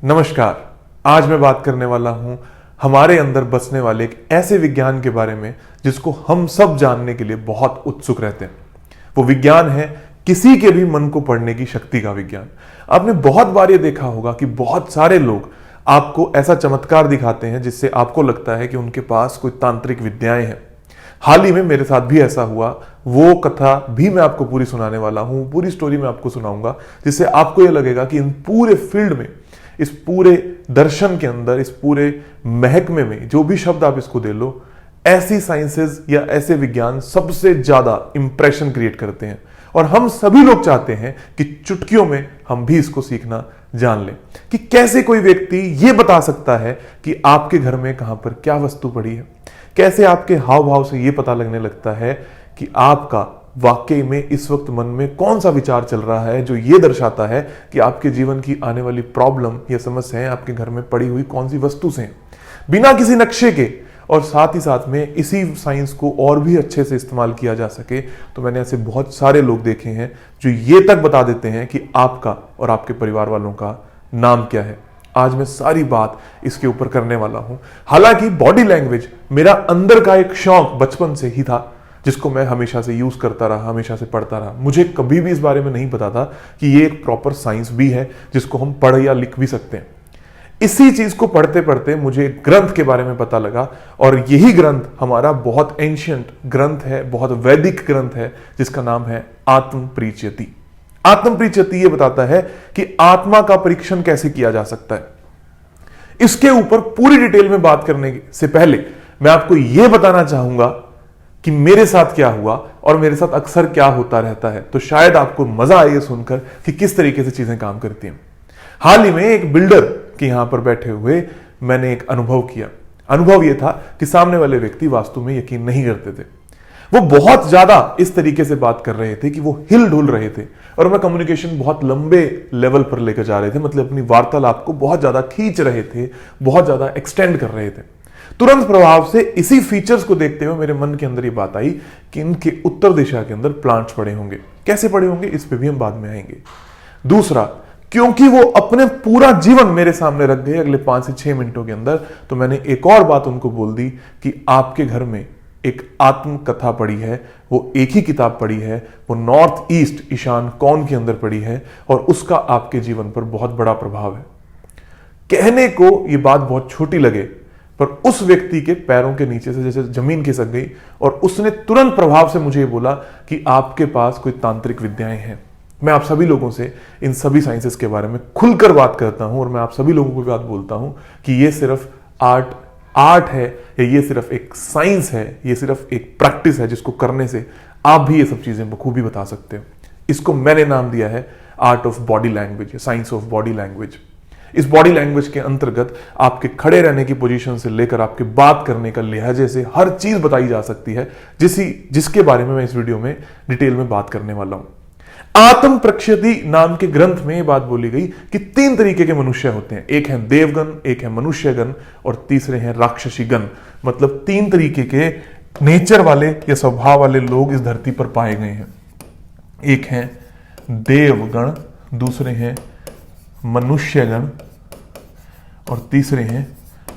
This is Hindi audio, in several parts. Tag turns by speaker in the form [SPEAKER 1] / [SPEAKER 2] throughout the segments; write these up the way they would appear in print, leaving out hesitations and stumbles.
[SPEAKER 1] नमस्कार। आज मैं बात करने वाला हूं हमारे अंदर बसने वाले एक ऐसे विज्ञान के बारे में जिसको हम सब जानने के लिए बहुत उत्सुक रहते हैं। वो विज्ञान है किसी के भी मन को पढ़ने की शक्ति का विज्ञान। आपने बहुत बार ये देखा होगा कि बहुत सारे लोग आपको ऐसा चमत्कार दिखाते हैं जिससे आपको लगता है कि उनके पास कोई तांत्रिक विद्याएं हैं। हाल ही में मेरे साथ भी ऐसा हुआ। वो कथा भी मैं आपको पूरी सुनाने वाला हूं, पूरी स्टोरी मैं आपको सुनाऊंगा, जिससे आपको यह लगेगा कि इन पूरे फील्ड में, इस पूरे दर्शन के अंदर, इस पूरे महकमे में, जो भी शब्द आप इसको दे लो, ऐसी साइंसेस या ऐसे विज्ञान सबसे ज्यादा इंप्रेशन क्रिएट करते हैं। और हम सभी लोग चाहते हैं कि चुटकियों में हम भी इसको सीखना जान लें कि कैसे कोई व्यक्ति यह बता सकता है कि आपके घर में कहां पर क्या वस्तु पड़ी है। कैसे आपके हाव भाव से यह पता लगने लगता है कि आपका वाकई में इस वक्त मन में कौन सा विचार चल रहा है, जो ये दर्शाता है कि आपके जीवन की आने वाली प्रॉब्लम या समस्याएं आपके घर में पड़ी हुई कौन सी वस्तु से हैं, बिना किसी नक्शे के। और साथ ही साथ में इसी साइंस को और भी अच्छे से इस्तेमाल किया जा सके, तो मैंने ऐसे बहुत सारे लोग देखे हैं जो ये तक बता देते हैं कि आपका और आपके परिवार वालों का नाम क्या है। आज मैं सारी बात इसके ऊपर करने वाला हूं। हालांकि बॉडी लैंग्वेज मेरा अंदर का एक शौक बचपन से ही था, जिसको मैं हमेशा से यूज करता रहा, हमेशा से पढ़ता रहा। मुझे कभी भी इस बारे में नहीं पता था कि ये एक प्रॉपर साइंस भी है जिसको हम पढ़ या लिख भी सकते हैं। इसी चीज को पढ़ते पढ़ते मुझे एक ग्रंथ के बारे में पता लगा, और यही ग्रंथ हमारा बहुत एंशियंट ग्रंथ है, बहुत वैदिक ग्रंथ है, जिसका नाम है आत्मप्रीच्यति। आत्मप्रीच्यति ये बताता है कि आत्मा का परीक्षण कैसे किया जा सकता है। इसके ऊपर पूरी डिटेल में बात करने से पहले मैं आपको यह बताना चाहूंगा कि मेरे साथ क्या हुआ और मेरे साथ अक्सर क्या होता रहता है, तो शायद आपको मजा आए सुनकर कि किस तरीके से चीजें काम करती हैं। हाल ही में एक बिल्डर के यहां पर बैठे हुए मैंने एक अनुभव किया। अनुभव यह था कि सामने वाले व्यक्ति वास्तु में यकीन नहीं करते थे। वो बहुत ज्यादा इस तरीके से बात कर रहे थे कि वो हिल डुल रहे थे, और मैं कम्युनिकेशन बहुत लंबे लेवल पर लेकर जा रहे थे, मतलब अपनी वार्तालाप को बहुत ज्यादा खींच रहे थे, बहुत ज्यादा एक्सटेंड कर रहे थे। तुरंत प्रभाव से इसी फीचर्स को देखते हुए मेरे मन के अंदर ये बात आई कि इनके उत्तर दिशा के अंदर प्लांट्स पड़े होंगे। कैसे पड़े होंगे इस पे भी हम बाद में आएंगे। दूसरा, क्योंकि वो अपने पूरा जीवन मेरे सामने रख गए अगले 5 से 6 मिनटों के अंदर, तो मैंने एक और बात उनको बोल दी कि आपके घर में एक आत्म कथा पड़ी है, वो एक ही किताब पड़ी है, वो नॉर्थ ईस्ट ईशान कौन के अंदर पड़ी है, और उसका आपके जीवन पर बहुत बड़ा प्रभाव है। कहने को ये बात बहुत छोटी लगे, पर उस व्यक्ति के पैरों के नीचे से जैसे जमीन खिसक गई, और उसने तुरंत प्रभाव से मुझे ये बोला कि आपके पास कोई तांत्रिक विद्याएं हैं। मैं आप सभी लोगों से इन सभी साइंसेस के बारे में खुलकर बात करता हूं, और मैं आप सभी लोगों को बात बोलता हूं कि ये सिर्फ आर्ट है, या ये सिर्फ एक साइंस है, ये सिर्फ एक प्रैक्टिस है जिसको करने से आप भी ये सब चीजें बखूबी बता सकते हो। इसको मैंने नाम दिया है art of body language, science of body language. इस बॉडी लैंग्वेज के अंतर्गत आपके खड़े रहने की पोजीशन से लेकर आपके बात करने का लहजे से हर चीज बताई जा सकती है, जिसके बारे में मैं इस वीडियो में डिटेल में बात करने वाला हूं। आत्मप्रीच्यति नाम के ग्रंथ में यह बात बोली गई कि 3 तरीके के मनुष्य होते हैं। एक है देवगण, एक है मनुष्यगण, और तीसरे हैं राक्षसी गण। मतलब 3 तरीके के नेचर वाले या स्वभाव वाले लोग इस धरती पर पाए गए हैं। एक है देवगण, दूसरे हैं मनुष्यगण, और तीसरे हैं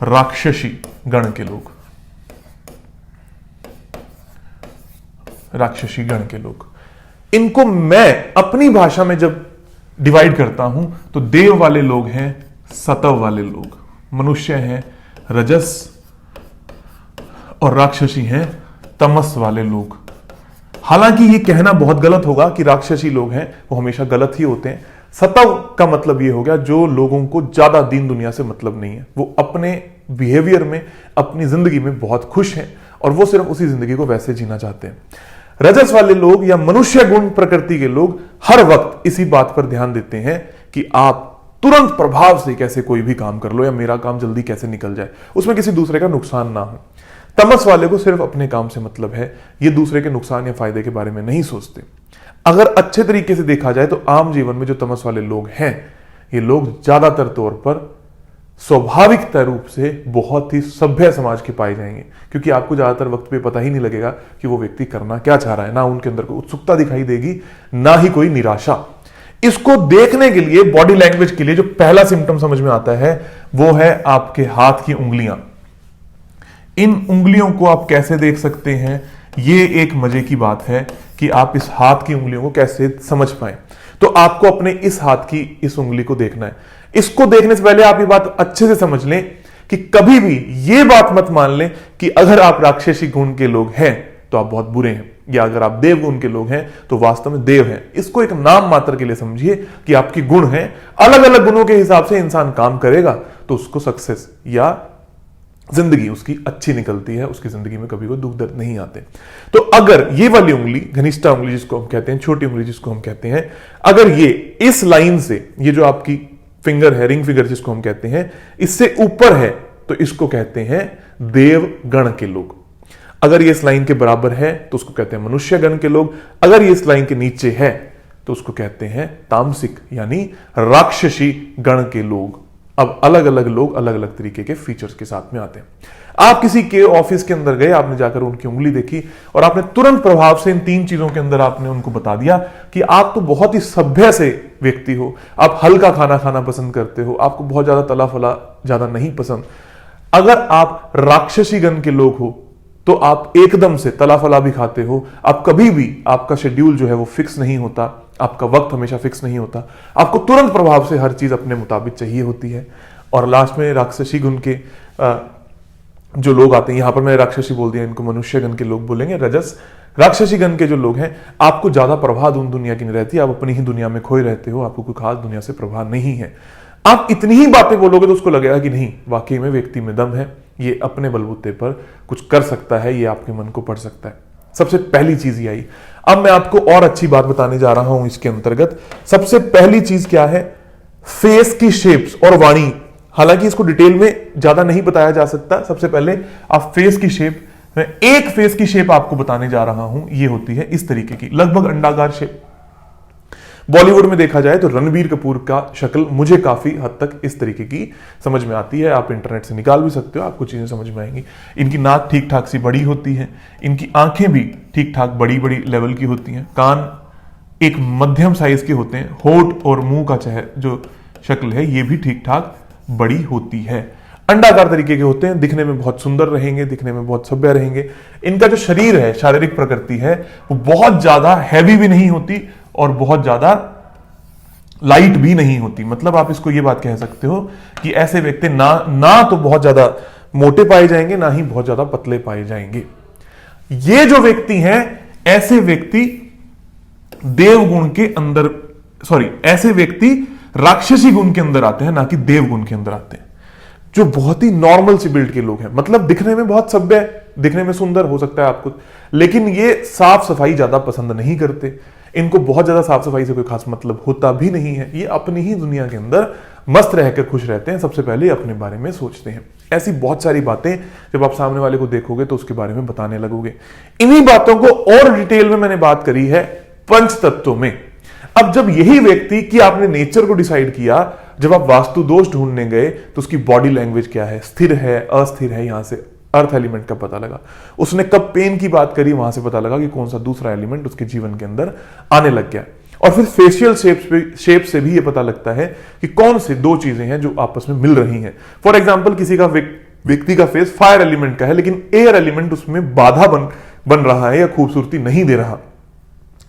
[SPEAKER 1] राक्षसी गण के लोग। राक्षसी गण के लोग, इनको मैं अपनी भाषा में जब डिवाइड करता हूं तो देव वाले लोग हैं सतव वाले लोग, मनुष्य हैं रजस, और राक्षसी हैं तमस वाले लोग। हालांकि ये कहना बहुत गलत होगा कि राक्षसी लोग हैं, वो हमेशा गलत ही होते हैं। सतव का मतलब ये हो गया जो लोगों को ज्यादा दीन दुनिया से मतलब नहीं है, वो अपने बिहेवियर में, अपनी जिंदगी में बहुत खुश हैं, और वो सिर्फ उसी जिंदगी को वैसे जीना चाहते हैं। रजस वाले लोग या मनुष्य गुण प्रकृति के लोग हर वक्त इसी बात पर ध्यान देते हैं कि आप तुरंत प्रभाव से कैसे कोई भी काम कर लो, या मेरा काम जल्दी कैसे निकल जाए, उसमें किसी दूसरे का नुकसान ना हो। तमस वाले को सिर्फ अपने काम से मतलब है, ये दूसरे के नुकसान या फायदे के बारे में नहीं सोचते। अगर अच्छे तरीके से देखा जाए तो आम जीवन में जो तमस वाले लोग हैं, ये लोग ज्यादातर तौर पर स्वाभाविक रूप से बहुत ही सभ्य समाज के पाए जाएंगे, क्योंकि आपको ज्यादातर वक्त पे पता ही नहीं लगेगा कि वो व्यक्ति करना क्या चाह रहा है। ना उनके अंदर कोई उत्सुकता दिखाई देगी, ना ही कोई निराशा। इसको देखने के लिए, बॉडी लैंग्वेज के लिए जो पहला सिम्टम समझ में आता है वो है आपके हाथ की उंगलियां। इन उंगलियों को आप कैसे देख सकते हैं, ये एक मजे की बात है कि आप इस हाथ की उंगलियों को कैसे समझ पाए। तो आपको अपने इस हाथ की इस उंगली को देखना है। इसको देखने से पहले आप ये बात अच्छे से समझ लें कि कभी भी ये बात मत मान लें कि अगर आप राक्षसी गुण के लोग हैं तो आप बहुत बुरे हैं, या अगर आप देव गुण के लोग हैं तो वास्तव में देव हैं। इसको एक नाम मात्र के लिए समझिए कि आपकी गुण है, अलग अलग गुणों के हिसाब से इंसान काम करेगा तो उसको सक्सेस या जिंदगी उसकी अच्छी निकलती है, उसकी जिंदगी में कभी कोई दुख दर्द नहीं आते। तो अगर ये वाली उंगली, घनिष्ठा उंगली जिसको हम कहते हैं, छोटी उंगली जिसको हम कहते हैं, अगर ये इस लाइन से, ये जो आपकी फिंगर है, रिंग फिंगर जिसको हम कहते हैं, इससे ऊपर है तो इसको कहते हैं देव गण के लोग। अगर ये इस लाइन के बराबर है तो उसको कहते हैं मनुष्य गण के लोग। अगर ये इस लाइन के नीचे है तो उसको कहते हैं तामसिक यानी राक्षसी गण के लोग। अब अलग अलग लोग अलग अलग तरीके के फीचर्स के साथ में आते हैं। आप किसी के ऑफिस के अंदर गए, आपने जाकर उनकी उंगली देखी और आपने तुरंत प्रभाव से इन 3 चीजों के अंदर आपने उनको बता दिया कि आप तो बहुत ही सभ्य से व्यक्ति हो, आप हल्का खाना खाना पसंद करते हो, आपको बहुत ज्यादा तला फला ज्यादा नहीं पसंद। अगर आप राक्षसी गण के लोग हो तो आप एकदम से तला फला भी खाते हो, आप कभी भी, आपका शेड्यूल जो है वो फिक्स नहीं होता, आपका वक्त हमेशा फिक्स नहीं होता, आपको तुरंत प्रभाव से हर चीज अपने मुताबिक चाहिए होती है। और लास्ट में राक्षसी गुण के जो लोग आते हैं, यहां पर मैंने राक्षसी बोल दिया, इनको मनुष्य गण के लोग बोलेंगे, रजस। राक्षसी गण के जो लोग हैं, आपको ज्यादा प्रभाव उन दुनिया की नहीं रहती, आप अपनी ही दुनिया में खोए रहते हो, आपको कोई खास दुनिया से प्रभाव नहीं है। आप इतनी ही बातें बोलोगे तो उसको लगेगा कि नहीं, वाकई में व्यक्ति में दम है, ये अपने बलबूते पर कुछ कर सकता है, ये आपके मन को पढ़ सकता है। सबसे पहली चीज ये आई। अब मैं आपको और अच्छी बात बताने जा रहा हूं इसके अंतर्गत। सबसे पहली चीज क्या है, फेस की शेप्स और वाणी। हालांकि इसको डिटेल में ज्यादा नहीं बताया जा सकता। सबसे पहले आप फेस की शेप, मैं एक फेस की शेप आपको बताने जा रहा हूं, ये होती है इस तरीके की, लगभग अंडाकार शेप। बॉलीवुड में देखा जाए तो रणबीर कपूर का शक्ल मुझे काफी हद तक इस तरीके की समझ में आती है। आप इंटरनेट से निकाल भी सकते हो, आपको चीजें समझ में आएंगी। इनकी नाक ठीक ठाक सी बड़ी होती है, इनकी आंखें भी ठीक ठाक बड़ी बड़ी लेवल की होती हैं, कान एक मध्यम साइज के होते हैं, होठ और मुंह का जो शक्ल है ये भी ठीक ठाक बड़ी होती है, अंडाकार तरीके के होते हैं, दिखने में बहुत सुंदर रहेंगे, दिखने में बहुत सभ्य रहेंगे। इनका जो शरीर है, शारीरिक प्रकृति है, वो बहुत ज्यादा हैवी भी नहीं होती और बहुत ज्यादा लाइट भी नहीं होती। मतलब आप इसको ये बात कह सकते हो कि ऐसे व्यक्ति ना तो बहुत ज्यादा मोटे पाए जाएंगे, ना ही बहुत ज्यादा पतले पाए जाएंगे। ये जो व्यक्ति हैं, ऐसे व्यक्ति देव गुण के अंदर, ऐसे व्यक्ति राक्षसी गुण के अंदर आते हैं, ना कि देव गुण के अंदर आते हैं। जो बहुत ही नॉर्मल सी बिल्ड के लोग हैं, मतलब दिखने में बहुत सभ्य, दिखने में सुंदर हो सकता है आपको, लेकिन ये साफ सफाई ज्यादा पसंद नहीं करते। इनको बहुत ज्यादा साफ सफाई से कोई खास मतलब होता भी नहीं है। ये अपनी ही दुनिया के अंदर मस्त रहकर खुश रहते हैं, सबसे पहले अपने बारे में सोचते हैं। ऐसी बहुत सारी बातें जब आप सामने वाले को देखोगे तो उसके बारे में बताने लगोगे। इन्हीं बातों को और डिटेल में मैंने बात करी है पंच तत्वों में। अब जब यही व्यक्ति कि आपने नेचर को डिसाइड किया, जब आप वास्तु दोष ढूंढने गए तो उसकी बॉडी लैंग्वेज क्या है, स्थिर है, अस्थिर है, यहां से अर्थ एलिमेंट का पता लगा। उसने कब पेन की बात करी, वहां से पता लगा कि कौन सा दूसरा एलिमेंट उसके जीवन के अंदर आने लग गया। और फिर फेशियल शेप से भी ये पता लगता है कि कौन से 2 चीजें हैं जो आपस में मिल रही हैं। फॉर एग्जाम्पल, किसी का व्यक्ति का फेस फायर एलिमेंट का है, लेकिन एयर एलिमेंट उसमें बाधा बन रहा है या खूबसूरती नहीं दे रहा,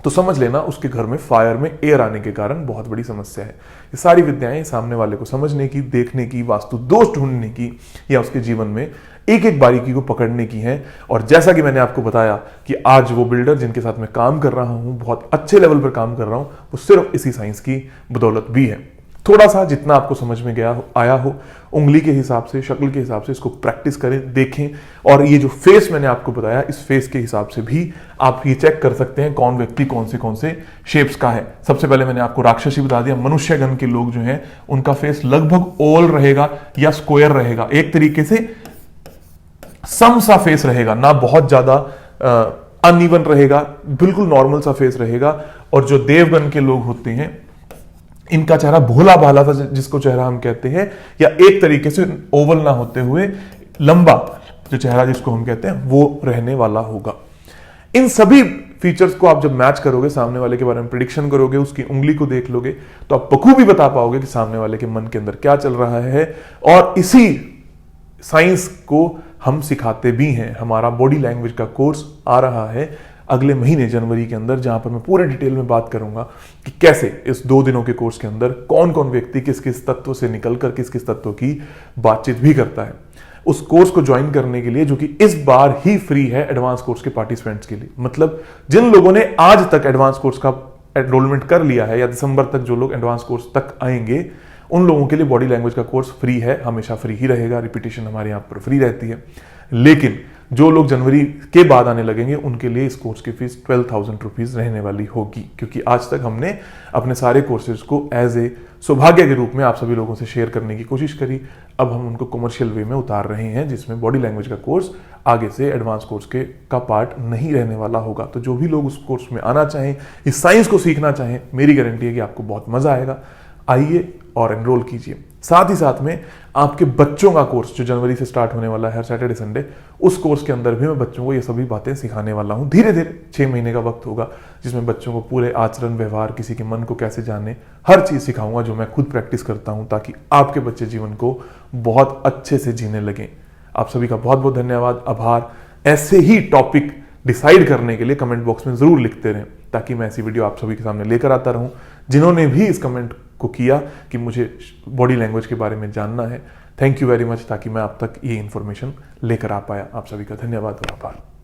[SPEAKER 1] तो समझ लेना उसके घर में फायर में एयर आने के कारण बहुत बड़ी समस्या है। ये सारी विद्याएं सामने वाले को समझने की, देखने की, वास्तु दोष ढूंढने की या उसके जीवन में एक एक बारीकी को पकड़ने की है। और जैसा कि मैंने आपको बताया कि आज वो बिल्डर जिनके साथ मैं काम कर रहा हूं, बहुत अच्छे लेवल पर काम कर रहा हूं, वो सिर्फ इसी साइंस की बदौलत भी है। थोड़ा सा जितना आपको समझ में आया हो, उंगली के हिसाब से, शक्ल के हिसाब से इसको प्रैक्टिस करें, देखें। और ये जो फेस मैंने आपको बताया, इस फेस के हिसाब से भी आप ये चेक कर सकते हैं कौन व्यक्ति कौन से शेप्स का है। सबसे पहले मैंने आपको राक्षसी बता दिया। मनुष्य गण के लोग जो हैं, उनका फेस लगभग ओवल रहेगा या स्क्वायर रहेगा, एक तरीके से सम सा फेस रहेगा, ना बहुत ज्यादा अनइवन रहेगा, बिल्कुल नॉर्मल सा फेस रहेगा। और जो देवगण के लोग होते हैं, इनका चेहरा भोला भाला सा, जिसको चेहरा हम कहते हैं, या एक तरीके से ओवल ना होते हुए लंबा जो चेहरा जिसको हम कहते हैं, वो रहने वाला होगा। इन सभी फीचर्स को आप जब मैच करोगे, सामने वाले के बारे में प्रिडिक्शन करोगे, उसकी उंगली को देख लोगे, तो आप बखूबी बता पाओगे कि सामने वाले के मन के अंदर क्या चल रहा है। और इसी साइंस को हम सिखाते भी हैं। हमारा बॉडी लैंग्वेज का कोर्स आ रहा है अगले महीने जनवरी के अंदर, जहां पर मैं पूरे डिटेल में बात करूंगा कि कैसे इस 2 दिनों के कोर्स के अंदर कौन कौन व्यक्ति किस किस तत्व से निकलकर किस किस तत्व की बातचीत भी करता है। उस कोर्स को ज्वाइन करने के लिए, जो कि इस बार ही फ्री है एडवांस कोर्स के पार्टिसिपेंट्स के लिए, मतलब जिन लोगों ने आज तक एडवांस कोर्स का एनरोलमेंट कर लिया है या दिसंबर तक जो लोग एडवांस कोर्स तक आएंगे, उन लोगों के लिए बॉडी लैंग्वेज का कोर्स फ्री है, हमेशा फ्री ही रहेगा। रिपीटेशन हमारे यहाँ पर फ्री रहती है। लेकिन जो लोग जनवरी के बाद आने लगेंगे उनके लिए इस कोर्स की फीस 12,000 रुपीज रहने वाली होगी, क्योंकि आज तक हमने अपने सारे कोर्सेज को एज ए सौभाग्य के रूप में आप सभी लोगों से शेयर करने की कोशिश करी। अब हम उनको कमर्शियल वे में उतार रहे हैं, जिसमें बॉडी लैंग्वेज का कोर्स आगे से एडवांस कोर्स के का पार्ट नहीं रहने वाला होगा। तो जो भी लोग उस कोर्स में आना चाहें, इस साइंस को सीखना चाहें, मेरी गारंटी है कि आपको बहुत मजा आएगा। आइए और एनरोल कीजिए। साथ ही साथ में आपके बच्चों का कोर्स जो जनवरी से स्टार्ट होने वाला है हर सैटरडे संडे, उस कोर्स के अंदर भी मैं बच्चों को ये सभी बातें सिखाने वाला हूं। धीरे धीरे 6 महीने का वक्त होगा, जिसमें बच्चों को पूरे आचरण व्यवहार, किसी के मन को कैसे जाने, हर चीज सिखाऊंगा जो मैं खुद प्रैक्टिस करता हूं, ताकि आपके बच्चे जीवन को बहुत अच्छे से जीने लगे। आप सभी का बहुत बहुत धन्यवाद, आभार। ऐसे ही टॉपिक डिसाइड करने के लिए कमेंट बॉक्स में जरूर लिखते रहें, ताकि मैं ऐसी वीडियो आप सभी के सामने लेकर आता रहूं। जिन्होंने भी इस कमेंट को किया कि मुझे बॉडी लैंग्वेज के बारे में जानना है, थैंक यू वेरी मच, ताकि मैं आप तक ये इंफॉर्मेशन लेकर आ पाया। आप सभी का धन्यवाद और आभार।